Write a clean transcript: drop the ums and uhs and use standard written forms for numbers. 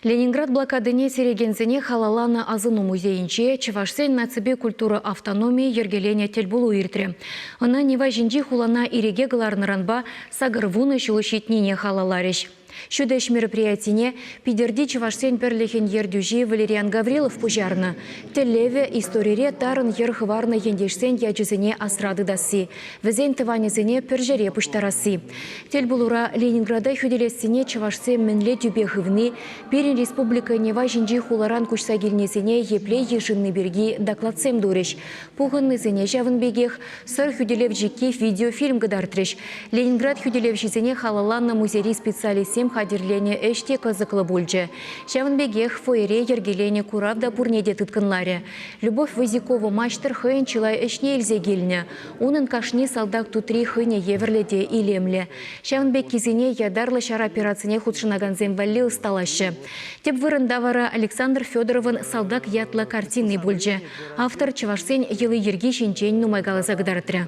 Ленинград блокадыне серегензене халалана азыну музейинче Чувашсен нацибе культура автономии ергелене тельбулу иртре. Она нева жинди хулана иреге галарныранба сагарвуны шилушитнине халаларищ. Шудеш мероприятине пидерди Чувашсен перлихен ердюжи Валериан Гаврилов пужарна. Телеве историре тарын ерхварна ендешсен яджизене асрады даси. Везен тыванезене пержере пуштараси. Тельбулура Ленинграда хюделесене Чувашсен менле дюбехывны перен республика нева жинди хуларан кушсагильнезене епле ежинны берги докладсем дуреш. Пуганнезене жавынбегех сыр хюделев жеке видеофильм гадартреш. Ленинград хюделевжизене халаланна музейри специалистем хадирлене эште кызыклы бульджи. Шавынбегех фойере ергелене куравда бурнеде тыткынларе. Любовь Вазикова мачтыр хыйн чылай эшне элзе гильне. Унын кашни салдак тутри хыйне еверледе илемле. Шавынбек кизине ядарлы шар операцине худшынаганзем валли ысталашы. Теп вырындавара Александр Федоровын салдак ятла картинный бульджи. Автор Чувашсен елы ерги шинчен нумайгалы загдарытры.